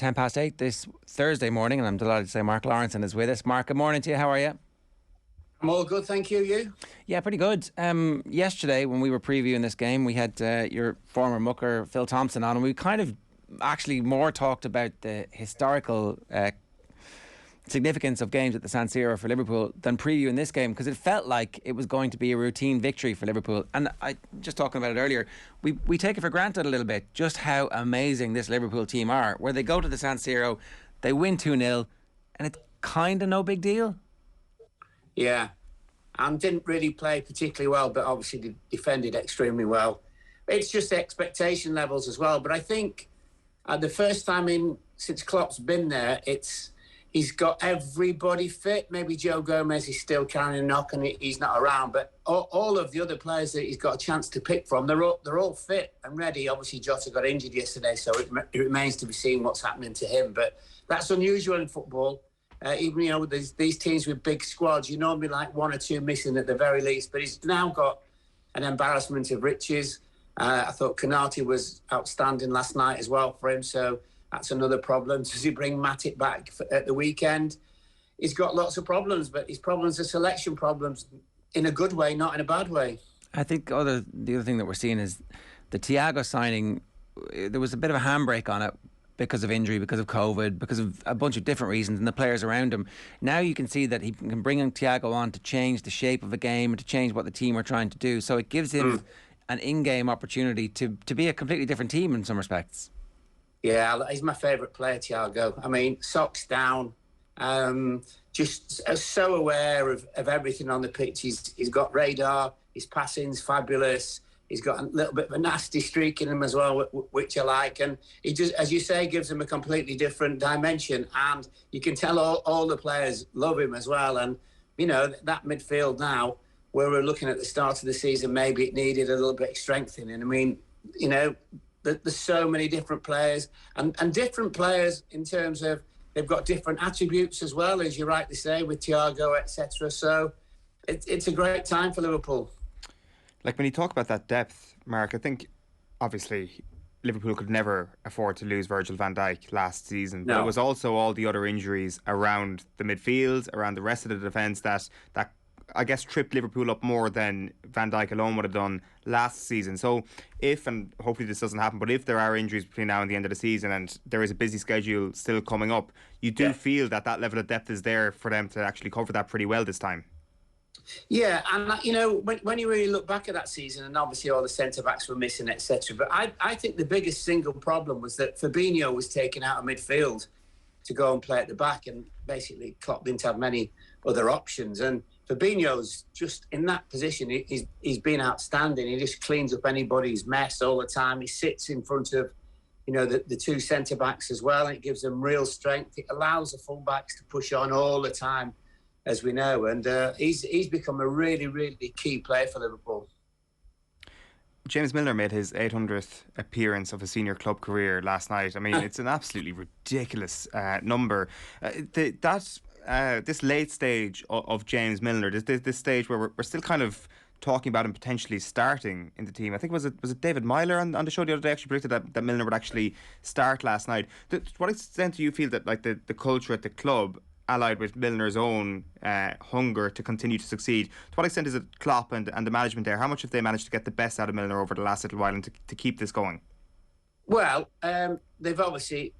8 this Thursday morning, and I'm delighted to say Mark Lawrenson is with us. Mark, good morning to you. How are you? I'm all good, thank you. You? Yeah, pretty good. Yesterday, when we were previewing this game, we had your former mucker, Phil Thompson, on, and we kind of actually more talked about the historical significance of games at the San Siro for Liverpool than previewing this game, because it felt like it was going to be a routine victory for Liverpool. And I just talking about it earlier, we take it for granted a little bit just how amazing this Liverpool team are, where they go to the San Siro, they win 2-0, and it's kind of no big deal. Yeah, and didn't really play particularly well, but obviously defended extremely well. It's just the expectation levels as well. But I think the first time in since Klopp's been there, he's got everybody fit. Maybe Joe Gomez is still carrying a knock and he's not around, but all of the other players that he's got a chance to pick from, they're all fit and ready. Obviously, Jota got injured yesterday, so it remains to be seen what's happening to him. But that's unusual in football. Even with these teams with big squads, you normally like one or two missing at the very least. But he's now got an embarrassment of riches. I thought Konate was outstanding last night as well for him, so that's another problem. Does he bring Matic back at the weekend? He's got lots of problems, but his problems are selection problems in a good way, not in a bad way. I think the other thing that we're seeing is the Thiago signing. There was a bit of a handbrake on it because of injury, because of COVID, because of a bunch of different reasons, and the players around him. Now you can see that he can bring Thiago on to change the shape of a game and to change what the team are trying to do. So it gives him an in-game opportunity to be a completely different team in some respects. Yeah, he's my favourite player, Thiago. I mean, socks down, just so aware of everything on the pitch. He's got radar, his passing's fabulous. He's got a little bit of a nasty streak in him as well, which I like. And he just, as you say, gives him a completely different dimension. And you can tell all the players love him as well. And, that midfield now, where we're looking at the start of the season, maybe it needed a little bit of strengthening. I mean, there's so many different players and different players in terms of they've got different attributes as well, as you rightly say, with Thiago, etc. So it's a great time for Liverpool. Like when you talk about that depth, Mark, I think obviously Liverpool could never afford to lose Virgil van Dijk last season. But it was also all the other injuries around the midfield, around the rest of the defence that I guess tripped Liverpool up more than Van Dijk alone would have done last season. So if, and hopefully this doesn't happen, but if there are injuries between now and the end of the season and there is a busy schedule still coming up, you do feel that level of depth is there for them to actually cover that pretty well this time. Yeah, and when you really look back at that season, and obviously all the centre-backs were missing, etc., but I think the biggest single problem was that Fabinho was taken out of midfield to go and play at the back, and basically Klopp didn't have many other options. And Fabinho's just in that position. He's been outstanding. He just cleans up anybody's mess all the time. He sits in front of, the two centre-backs as well, and it gives them real strength. It allows the full-backs to push on all the time, as we know. And he's become a really, really key player for Liverpool. James Milner made his 800th appearance of a senior club career last night. I mean, it's an absolutely ridiculous number. This late stage of James Milner, this stage where we're still kind of talking about him potentially starting in the team. I think was it David Myler on the show the other day actually predicted that Milner would actually start last night. To what extent do you feel that like the culture at the club, allied with Milner's own hunger to continue to succeed, to what extent is it Klopp and the management there? How much have they managed to get the best out of Milner over the last little while and to keep this going? Well, they've obviously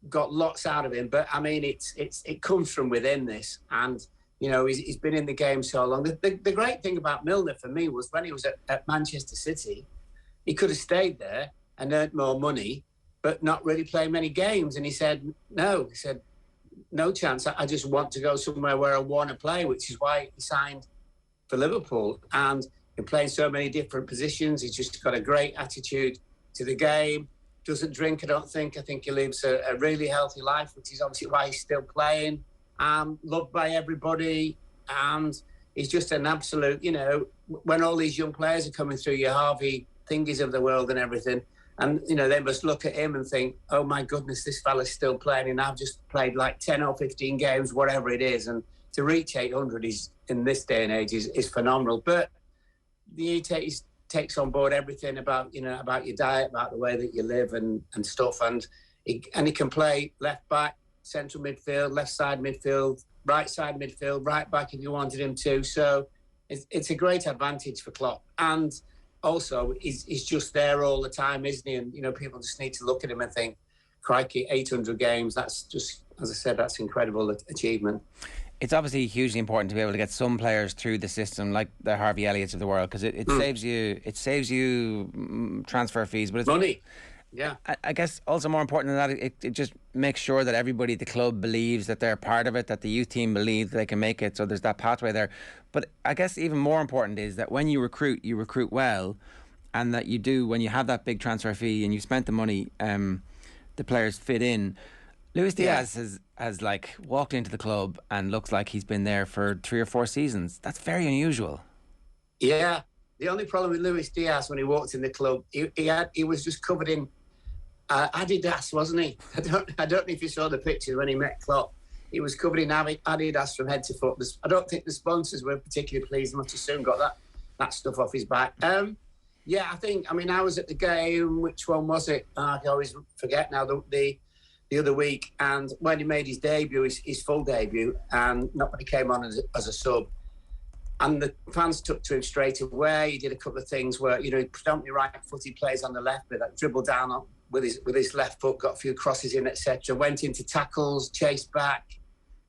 got lots out of him, but I mean, it comes from within this, and he's been in the game so long. The great thing about Milner for me was when he was at Manchester City, he could have stayed there and earned more money, but not really play many games. And he said no. He said, no chance. I just want to go somewhere where I want to play, which is why he signed for Liverpool. And in playing so many different positions, he's just got a great attitude to the game. Doesn't drink, I don't think. I think he lives a really healthy life, which is obviously why he's still playing. Loved by everybody. And he's just an absolute, when all these young players are coming through, your Harvey Thingies of the world and everything, and, they must look at him and think, oh, my goodness, this fella's still playing. And I've just played like 10 or 15 games, whatever it is. And to reach 800 in this day and age is phenomenal. But he takes on board everything about your diet, about the way that you live and stuff. And and he can play left back, central midfield, left side midfield, right side midfield, right back if you wanted him to. So it's a great advantage for Klopp. And also, he's just there all the time, isn't he? And, people just need to look at him and think, crikey, 800 games, that's just, as I said, that's incredible achievement. It's obviously hugely important to be able to get some players through the system, like the Harvey Elliott's of the world, because it saves you transfer fees, but it's money. Yeah, I guess also more important than that, it just makes sure that everybody at the club believes that they're part of it, that the youth team believes that they can make it. So there's that pathway there. But I guess even more important is that when you recruit well, and that you do, when you have that big transfer fee and you've spent the money, the players fit in. Luis Diaz has like walked into the club and looks like he's been there for 3 or 4 seasons. That's very unusual. Yeah. The only problem with Luis Diaz when he walked in the club, he was just covered in Adidas, wasn't he? I don't know if you saw the picture when he met Klopp. He was covered in Adidas from head to foot. I don't think the sponsors were particularly pleased. He must have soon got that stuff off his back. Yeah, I was at the game. Which one was it? I always forget now. The other week, and when he made his debut, his full debut, and not when he came on as a sub, and the fans took to him straight away. He did a couple of things where, predominantly right-footed plays on the left, but that dribbled down with his left foot, got a few crosses in, etc. Went into tackles, chased back,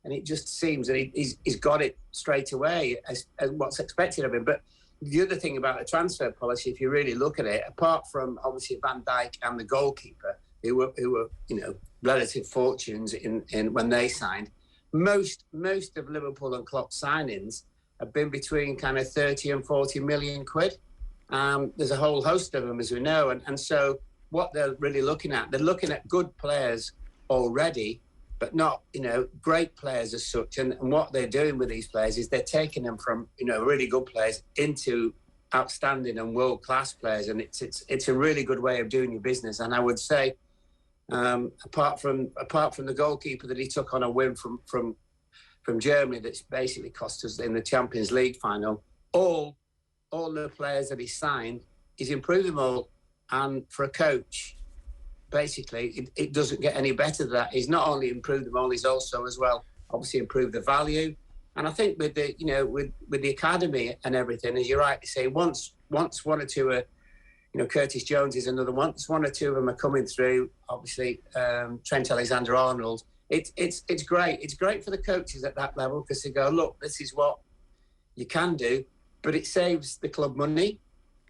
and it just seems that he's got it straight away as what's expected of him. But the other thing about the transfer policy, if you really look at it, apart from obviously Van Dijk and the goalkeeper, who were relative fortunes in when they signed, most of Liverpool and Klopp's signings have been between kind of 30 and 40 million quid. There's a whole host of them, as we know, and so what they're really looking at, they're looking at good players already, but not great players as such. And what they're doing with these players is they're taking them from really good players into outstanding and world class players, and it's a really good way of doing your business. And I would say, apart from the goalkeeper that he took on a whim from Germany, that's basically cost us in the Champions League final, all the players that he signed, he's improved them all. And for a coach, basically, it doesn't get any better than that. He's not only improved them all, he's also as well obviously improved the value. And I think with the with the academy and everything, as you're right to say, once one or two are, Curtis Jones is another one. One or two of them are coming through. Obviously, Trent Alexander-Arnold. It's great. It's great for the coaches at that level because they go, look, this is what you can do, but it saves the club money.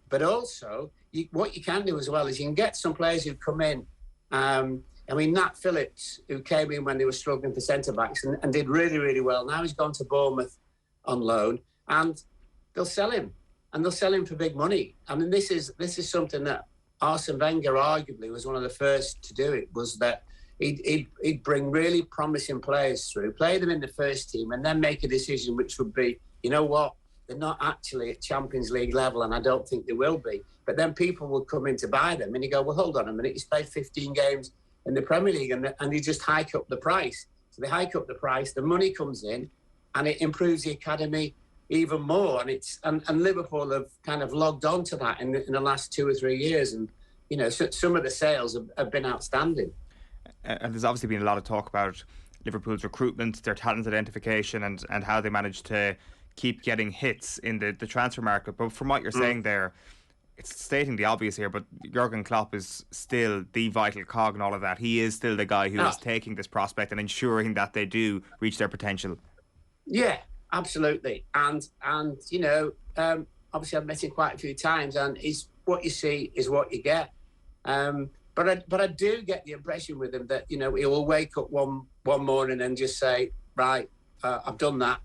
But also, what you can do as well is you can get some players who come in. Nat Phillips, who came in when they were struggling for centre-backs and did really, really well. Now he's gone to Bournemouth on loan, and they'll sell him. And they'll sell him for big money. I mean, this is something that Arsene Wenger arguably was one of the first to do. It was that he'd bring really promising players through, play them in the first team, and then make a decision which would be, you know what, they're not actually at Champions League level, and I don't think they will be. But then people would come in to buy them, and you go, well, hold on a minute, he's played 15 games in the Premier League, and you just hike up the price. So they hike up the price, the money comes in, and it improves the academy even more. And Liverpool have kind of logged on to that in the last 2 or 3 years, and so some of the sales have been outstanding. And there's obviously been a lot of talk about Liverpool's recruitment, their talent identification, and how they managed to keep getting hits in the transfer market. But from what you're saying there, it's stating the obvious here, but Jurgen Klopp is still the vital cog in all of that. He is still the guy who is taking this prospect and ensuring that they do reach their potential. Yeah, absolutely. And obviously I've met him quite a few times, and what you see is what you get. But I do get the impression with him that he will wake up one morning and just say, right, I've done that.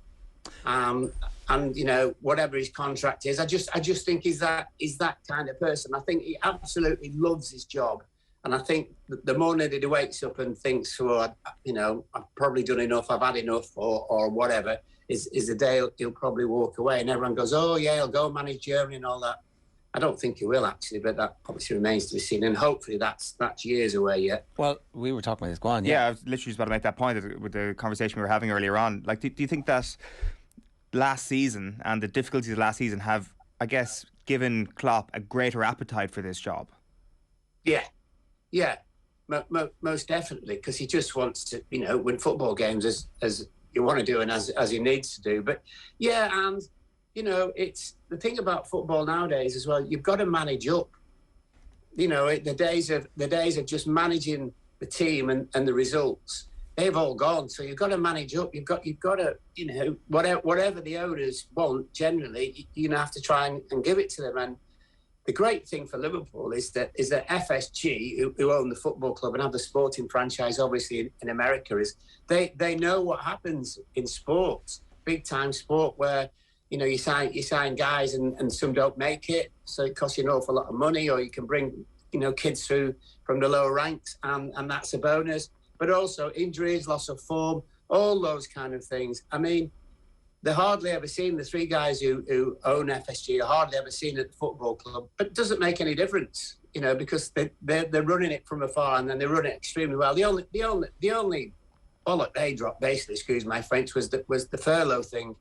And whatever his contract is, I just think he's that kind of person. I think he absolutely loves his job, and I think the morning that he wakes up and thinks, "Oh, I've probably done enough, I've had enough," or whatever, is the day he'll probably walk away, and everyone goes, "Oh yeah, he'll go manage Germany and all that." I don't think he will actually, but that obviously remains to be seen, and hopefully that's years away yet. Well, we were talking about this. Go on. Yeah, I was literally just about to make that point with the conversation we were having earlier on. Like, do you think that last season and the difficulties of last season have, I guess, given Klopp a greater appetite for this job? Yeah. most definitely, because he just wants to, win football games as you want to do and as he needs to do. But yeah, and it's the thing about football nowadays as well. You've got to manage up. The days of just managing the team and the results, they've all gone. So you've got to manage up. You've got to, whatever the owners want, generally, you have to try and give it to them. And the great thing for Liverpool is that FSG, who own the football club and have the sporting franchise, obviously in America, is they know what happens in sports, big time sport, where you sign guys and some don't make it, so it costs you an awful lot of money, or you can bring kids through from the lower ranks, and that's a bonus. But also injuries, loss of form, all those kind of things. I mean, they're hardly ever seen, the three guys who own FSG are hardly ever seen at the football club. But it doesn't make any difference, because they're running it from afar, and then they run it extremely well. The only bollock they dropped, basically, excuse my French, was the furlough thing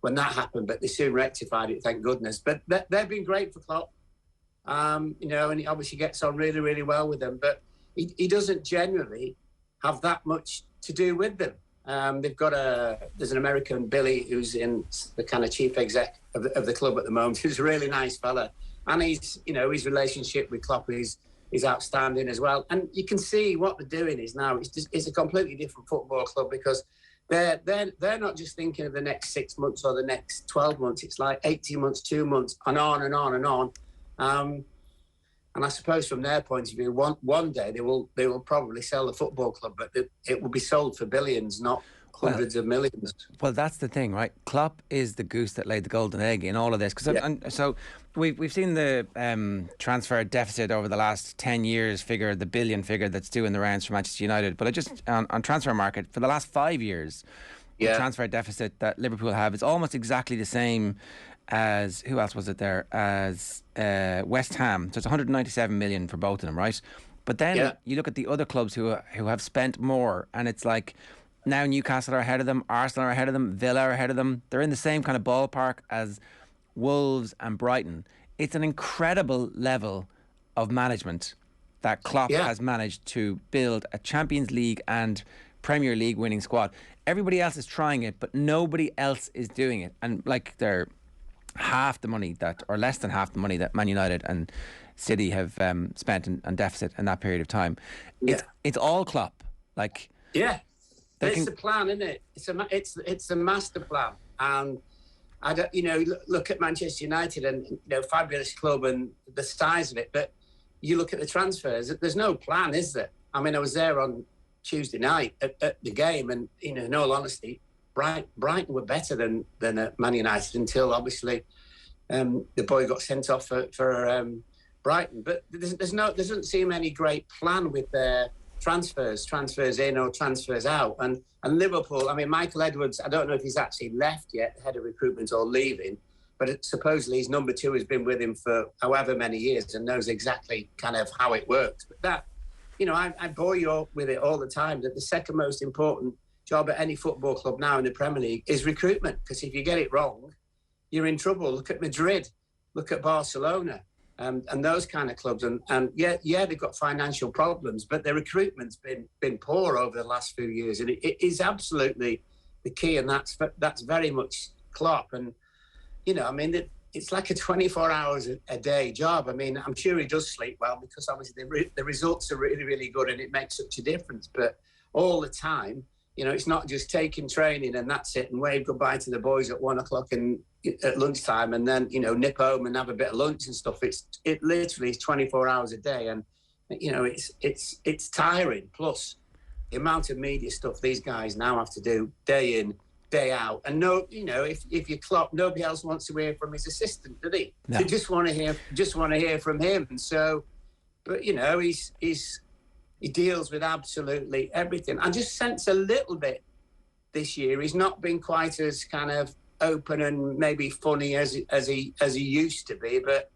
when that happened. But they soon rectified it, thank goodness. But they've been great for Klopp, and he obviously gets on really, really well with them. But he doesn't generally have that much to do with them. There's an American, Billy, who's in the kind of chief exec of the club at the moment, who's a really nice fella, and his relationship with Klopp is outstanding as well. And you can see what they're doing is now it's a completely different football club, because they're not just thinking of the next 6 months or the next 12 months. It's like 18 months, 2 months, and on and on and on. And I suppose from their point of view, one day they will probably sell the football club, but it will be sold for billions, not hundreds of millions. Well, that's the thing, right? Klopp is the goose that laid the golden egg in all of this. So we've seen the transfer deficit over the last 10 years figure, the billion figure that's due in the rounds for Manchester United. But on transfer market, for the last 5 years, the transfer deficit that Liverpool have is almost exactly the same as, who else was it there, as West Ham. So it's 197 million for both of them, right? But then you look at the other clubs who have spent more, and it's like now Newcastle are ahead of them, Arsenal are ahead of them, Villa are ahead of them. They're in the same kind of ballpark as Wolves and Brighton. It's an incredible level of management that Klopp has managed to build a Champions League and Premier League winning squad. Everybody else is trying it, but nobody else is doing it. And like they're half the money or less than half the money that Man United and City have spent on deficit in that period of time. It's all Klopp. It's a plan, isn't it? It's a master plan. And I don't, look at Manchester United and fabulous club and the size of it, but you look at the transfers. There's no plan, is there? I mean, I was there on Tuesday night at the game, and in all honesty, Brighton were better than Man United until obviously the boy got sent off for Brighton. But there doesn't seem any great plan with their transfers in or transfers out. And Liverpool, I mean, Michael Edwards, I don't know if he's actually left yet, the head of recruitment, or leaving, but supposedly his number 2 has been with him for however many years and knows exactly kind of how it works. But that, I bore you up with it all the time, that the second most important job at any football club now in the Premier League is recruitment, because if you get it wrong, you're in trouble. Look at Madrid, look at Barcelona, and those kind of clubs. And they've got financial problems, but their recruitment's been poor over the last few years, and it is absolutely the key, and that's very much Klopp. And I mean, it's like a 24 hours a day job. I mean, I'm sure he does sleep well, because obviously the results are really, really good, and it makes such a difference. But all the time, it's not just taking training and that's it, and wave goodbye to the boys at 1 o'clock and at lunchtime, and then nip home and have a bit of lunch and stuff. It literally is 24 hours a day, and it's tiring. Plus the amount of media stuff these guys now have to do day in, day out, and if you Klopp, nobody else wants to hear from his assistant, do they? No. They just want to hear from him. And so, but he deals with absolutely everything. I just sense a little bit this year he's not been quite as kind of open and maybe funny as he used to be, but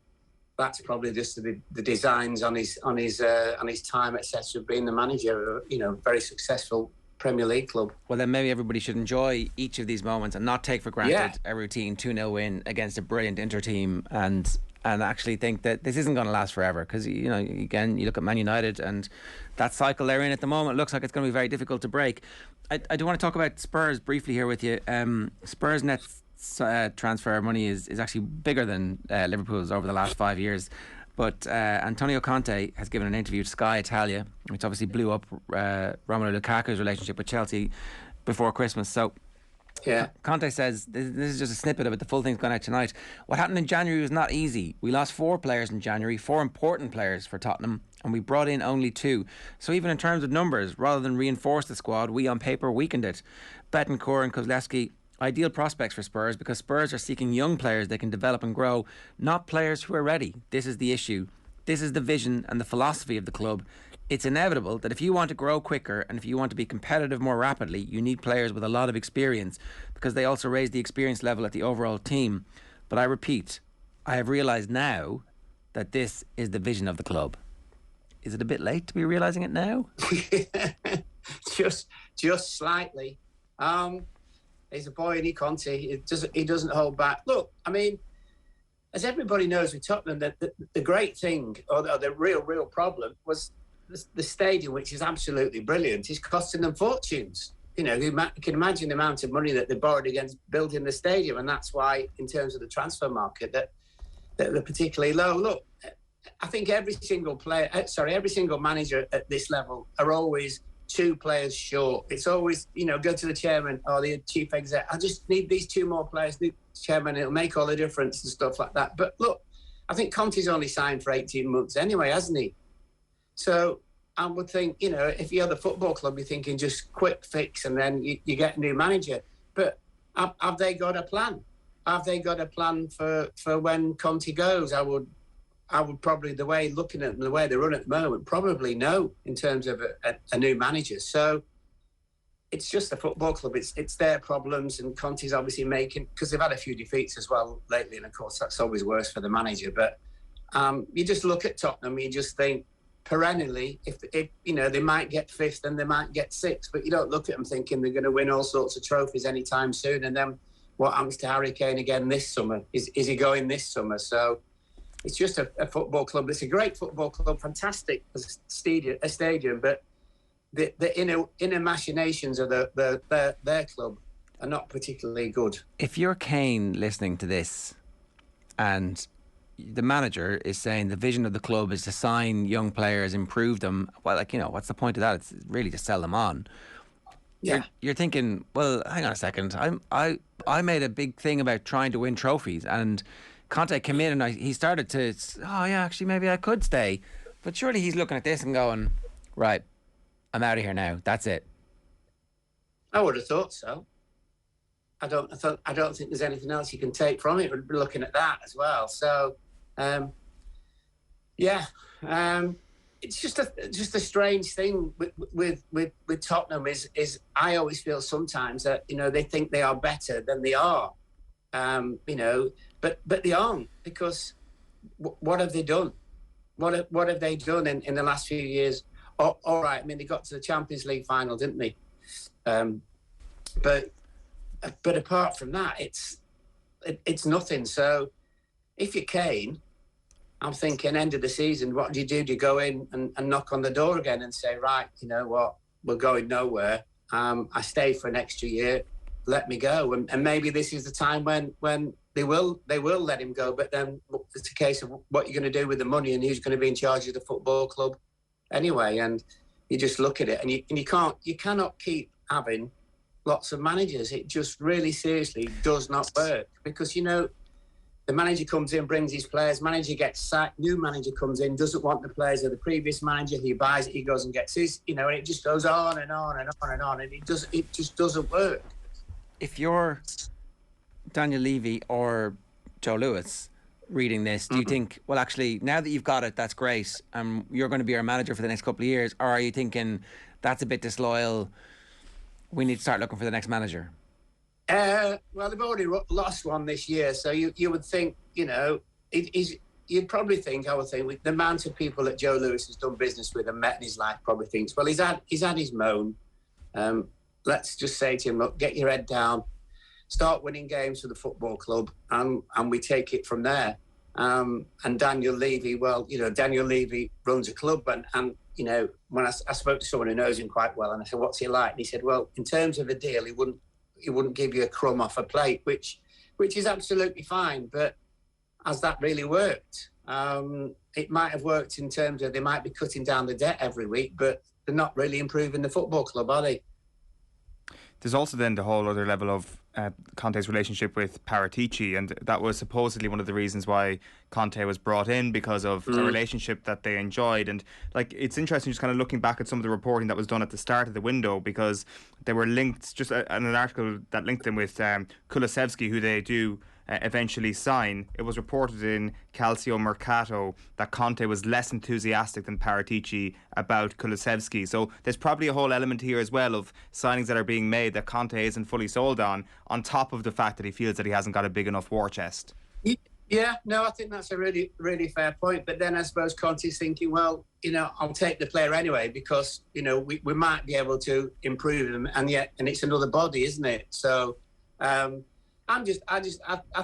that's probably just the designs on his time, etc., being the manager of a very successful Premier League club. Well, then maybe everybody should enjoy each of these moments and not take for granted a routine 2-0 win against a brilliant Inter team, and and actually think that this isn't going to last forever. Because, you know, again, you look at Man United and that cycle they're in at the moment looks like it's going to be very difficult to break. I do want to talk about Spurs briefly here with you. Spurs net transfer money is actually bigger than Liverpool's over the last 5 years. But Antonio Conte has given an interview to Sky Italia, which obviously blew up Romelu Lukaku's relationship with Chelsea before Christmas. So yeah, Conte says, this is just a snippet of it, the full thing's gone out tonight. What happened in January was not easy. We lost 4 players in January, 4 important players for Tottenham, and we brought in only 2. So even in terms of numbers, rather than reinforce the squad, we on paper weakened it. Betancourt and Kozlowski, ideal prospects for Spurs, because Spurs are seeking young players they can develop and grow, not players who are ready. This is the issue. This is the vision and the philosophy of the club. It's inevitable that if you want to grow quicker and if you want to be competitive more rapidly, you need players with a lot of experience, because they also raise the experience level at the overall team. But I repeat, I have realised now that this is the vision of the club. Is it a bit late to be realising it now? just slightly. He's a boy, and Conte. He doesn't hold back. Look, I mean, as everybody knows with Tottenham, the great thing, or the real problem, was the stadium, which is absolutely brilliant, is costing them fortunes. You know, you can imagine the amount of money that they borrowed against building the stadium, and that's why, in terms of the transfer market, that they're particularly low. Look, I think every single manager at this level are always 2 players short. It's always, you know, go to the chairman or the chief exec. I just need these 2 more players. The chairman, it'll make all the difference and stuff like that. But look, I think Conte's only signed for 18 months anyway, hasn't he? So I would think, you know, if you're the football club, you're thinking just quick fix and then you get a new manager. But have they got a plan? Have they got a plan for when Conte goes? I would probably, the way looking at them, the way they run at the moment, probably no in terms of a new manager. So it's just a football club. It's their problems, and Conte's obviously making, because they've had a few defeats as well lately, and of course that's always worse for the manager. But you just look at Tottenham, you just think perennially, if you know, they might get 5th and they might get 6th, but you don't look at them thinking they're going to win all sorts of trophies anytime soon. And then what happens to Harry Kane again this summer? Is he going this summer? So it's just a football club. It's a great football club, fantastic stadium, but the inner machinations of their club are not particularly good. If you're Kane listening to this, and the manager is saying the vision of the club is to sign young players, improve them, well, like, you know, what's the point of that? It's really to sell them on. Yeah, you're thinking, well, hang on a second. I made a big thing about trying to win trophies, and Conte came in and he started to, oh yeah, actually maybe I could stay. But surely he's looking at this and going, right, I'm out of here now. That's it. I would have thought so. I don't think there's anything else you can take from it. We're looking at that as well. So, it's just a strange thing with Tottenham. Is I always feel sometimes that, you know, they think they are better than they are. You know, but they aren't, because what have they done? What have they done in the last few years? All right, I mean, they got to the Champions League final, didn't they? But apart from that, it's nothing. So if you're Kane, I'm thinking end of the season, what do you do? Do you go in and knock on the door again and say, right, you know what, we're going nowhere. I stay for an extra year. Let me go. And maybe this is the time when they will let him go. But then it's a case of what you're going to do with the money and who's going to be in charge of the football club anyway. And you just look at it, and you cannot keep having lots of managers. It just really seriously does not work, because, you know, the manager comes in, brings his players, manager gets sacked, new manager comes in, doesn't want the players of the previous manager, he buys it, he goes and gets his, you know, and it just goes on and on and on and on, and it just doesn't work. If you're Daniel Levy or Joe Lewis reading this, do you think, well, actually, now that you've got it, that's great, you're going to be our manager for the next couple of years, or are you thinking that's a bit disloyal, we need to start looking for the next manager? Well, they've already lost one this year, so you would think, you know, you'd probably think, I would think, the amount of people that Joe Lewis has done business with and met in his life, probably thinks, well, he's had his moan. Let's just say to him, look, get your head down, start winning games for the football club, and we take it from there. And Daniel Levy, well, Daniel Levy runs a club, and when I spoke to someone who knows him quite well, and I said, "What's he like?" And he said, "Well, in terms of a deal, he wouldn't give you a crumb off a plate," which is absolutely fine. But has that really worked? It might have worked in terms of they might be cutting down the debt every week, but they're not really improving the football club, are they? There's also then the whole other level of Conte's relationship with Paratici, and that was supposedly one of the reasons why Conte was brought in, because of a relationship that they enjoyed. And it's interesting just kind of looking back at some of the reporting that was done at the start of the window, because they were linked, just an article that linked them with Kulusevski, who they do eventually sign. It was reported in Calcio Mercato that Conte was less enthusiastic than Paratici about Kulusevski. So there's probably a whole element here as well of signings that are being made that Conte isn't fully sold on top of the fact that he feels that he hasn't got a big enough war chest. Yeah, no, I think that's a really, really fair point. But then I suppose Conte's thinking, well, I'll take the player anyway, because, we might be able to improve him, and it's another body, isn't it? So I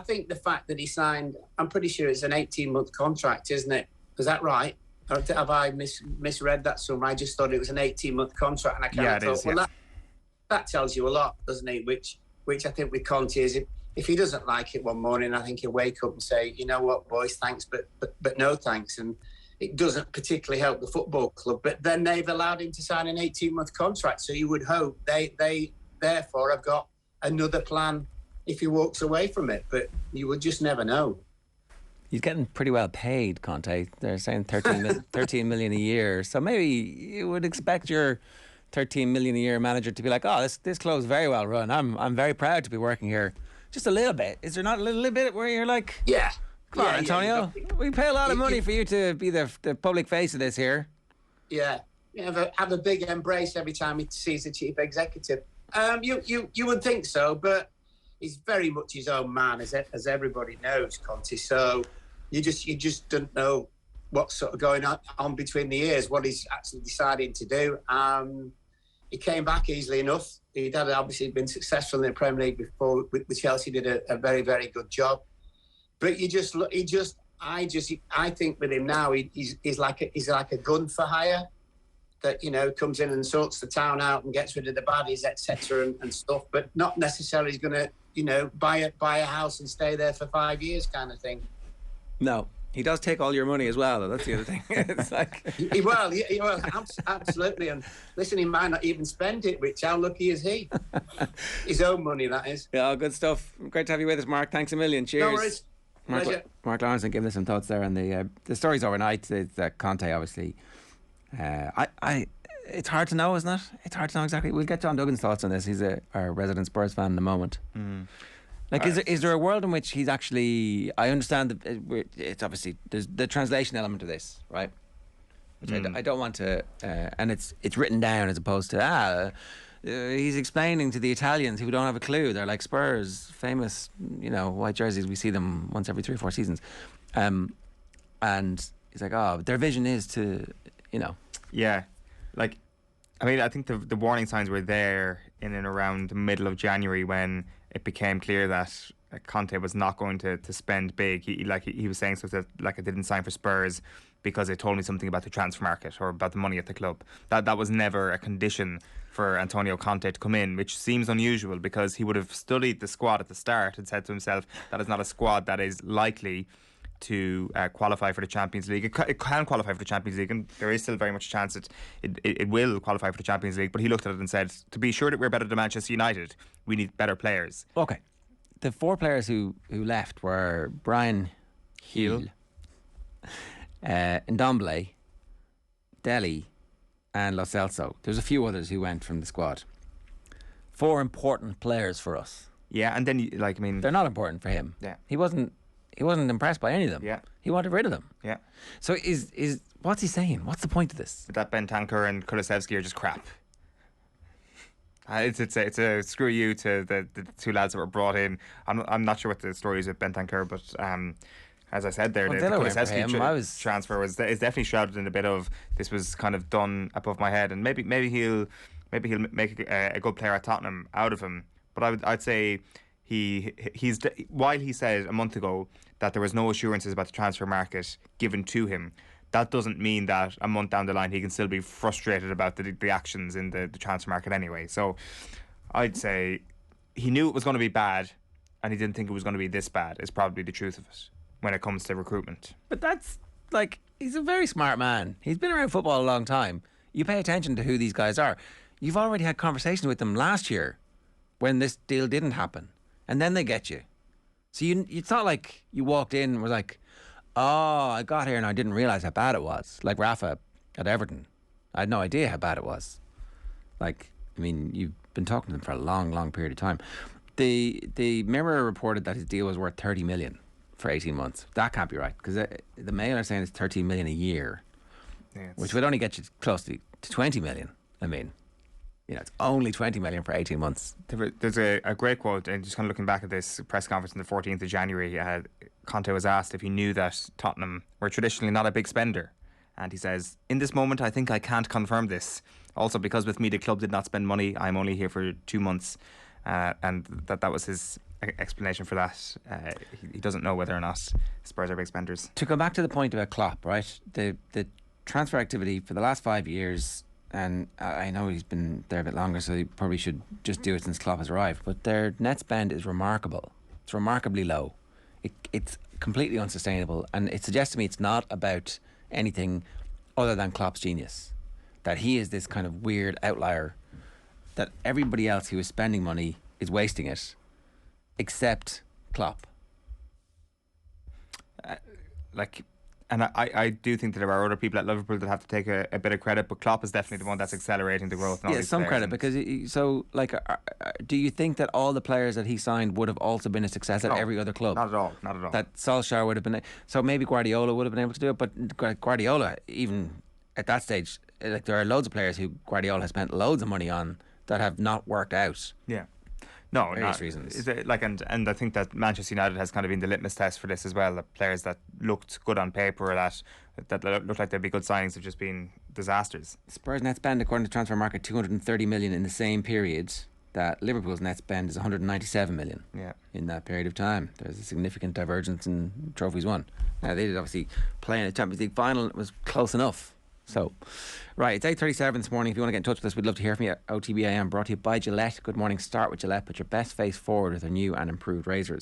think the fact that he signed, I'm pretty sure it's an 18-month contract, isn't it? Is that right? Or have I misread that somewhere? I just thought it was an 18-month contract, and I kind of thought, that tells you a lot, doesn't it? Which I think with Conte is, if he doesn't like it one morning, I think he'll wake up and say, "You know what, boys, thanks, but no thanks." And it doesn't particularly help the football club. But then they've allowed him to sign an 18-month contract, so you would hope they therefore have got another plan if he walks away from it, but you would just never know. He's getting pretty well paid, Conte. They're saying 13 million a year. So maybe you would expect your 13 million a year manager to be like, "Oh, this club's very well run. I'm very proud to be working here." Just a little bit. Is there not a little bit where you're like, "Yeah, come on, Antonio, we pay a lot of money for you to be the public face of this here." Yeah, have a big embrace every time he sees the chief executive. You would think so, but he's very much his own man, as everybody knows, Conte. So you just don't know what's sort of going on between the ears, what he's actually deciding to do. He came back easily enough. He'd had obviously been successful in the Premier League before with Chelsea, did a very, very good job. But I think with him now, he's like a gun for hire that comes in and sorts the town out and gets rid of the baddies, etc. and stuff, but not necessarily going to buy a house and stay there for 5 years kind of thing. No, he does take all your money as well, though. That's the other thing. It's like absolutely. And listen, he might not even spend it, which how lucky is he? His own money, that is. Yeah, good stuff. Great to have you with us, Mark. Thanks a million. Cheers. No worries. Pleasure. Mark Lawrenson giving us some thoughts there on the stories overnight. That Conte, obviously. It's hard to know, isn't it? It's hard to know exactly. We'll get John Duggan's thoughts on this. He's our resident Spurs fan in a moment. Is there a world in which he's actually? I understand that it's obviously there's the translation element of this, right? Which I don't want to, and it's written down as opposed to he's explaining to the Italians who don't have a clue. They're like Spurs, famous, white jerseys. We see them once every 3 or 4 seasons, and he's like, oh, their vision is to, Yeah, I think the warning signs were there in and around the middle of January when it became clear that Conte was not going to spend big. He was saying stuff that I didn't sign for Spurs because they told me something about the transfer market or about the money at the club. That was never a condition for Antonio Conte to come in, which seems unusual because he would have studied the squad at the start and said to himself that is not a squad that is likely to qualify for the Champions League. It can qualify for the Champions League, and there is still very much a chance that it will qualify for the Champions League. But he looked at it and said, to be sure that we're better than Manchester United, we need better players. Okay. The 4 players who left were Brian Heel, Ndombele, Dele, and Lo Celso. There's a few others who went from the squad. 4 important players for us. Yeah, and then they're not important for him. Yeah, he wasn't impressed by any of them. Yeah, he wanted rid of them. Yeah. So is what's he saying? What's the point of this? That Bentancur and Kulusevski are just crap. It's a screw you to the 2 lads that were brought in. I'm not sure what the story is with Bentancur, but as I said there, the Kulusevski transfer is definitely shrouded in a bit of this was kind of done above my head, and maybe he'll make a good player at Tottenham out of him. But I'd say while he said a month ago that there was no assurances about the transfer market given to him, that doesn't mean that a month down the line he can still be frustrated about the actions in the transfer market anyway. So I'd say he knew it was going to be bad, and he didn't think it was going to be this bad, is probably the truth of it when it comes to recruitment. But that's like, he's a very smart man. He's been around football a long time. You pay attention to who these guys are. You've already had conversations with them last year when this deal didn't happen, and then they get you. So it's not like you walked in and were like, oh, I got here and I didn't realise how bad it was. Like Rafa at Everton. I had no idea how bad it was. Like, I mean, you've been talking to them for a long, long period of time. The Mirror reported that his deal was worth 30 million for 18 months. That can't be right, because the Mail are saying it's 13 million a year, which would only get you close to 20 million. I mean, it's only 20 million for 18 months. There's a great quote, and just kind of looking back at this press conference on the 14th of January, Conte was asked if he knew that Tottenham were traditionally not a big spender. And he says, "In this moment, I think I can't confirm this. Also, because with me, the club did not spend money. I'm only here for 2 months." And that was his explanation for that. He doesn't know whether or not Spurs are big spenders. To go back to the point about Klopp, right? The transfer activity for the last 5 years, and I know he's been there a bit longer, so he probably should just do it since Klopp has arrived, but their net spend is remarkable. It's remarkably low. It's completely unsustainable, and it suggests to me it's not about anything other than Klopp's genius. That he is this kind of weird outlier, that everybody else who is spending money is wasting it, except Klopp. And I do think that there are other people at Liverpool that have to take a bit of credit, but Klopp is definitely the one that's accelerating the growth. Yeah, some credit, because do you think that all the players that he signed would have also been a success at every other club? Not at all. That Solskjaer would have been, so maybe Guardiola would have been able to do it, but Guardiola, even at that stage, like, there are loads of players who Guardiola has spent loads of money on that have not worked out. Yeah. No, various reasons. And I think that Manchester United has kind of been the litmus test for this as well. The players that looked good on paper, that looked like they'd be good signings, have just been disasters. Spurs net spend, according to Transfer Market, 230 million in the same period. That Liverpool's net spend is 197 million. Yeah. In that period of time, there's a significant divergence in trophies won. Now, they did obviously play in a Champions League final. It was close enough. So, right, it's 8:37 this morning. If you want to get in touch with us, we'd love to hear from you. OTB AM brought to you by Gillette. Good morning. Start with Gillette. Put your best face forward with their new and improved razors.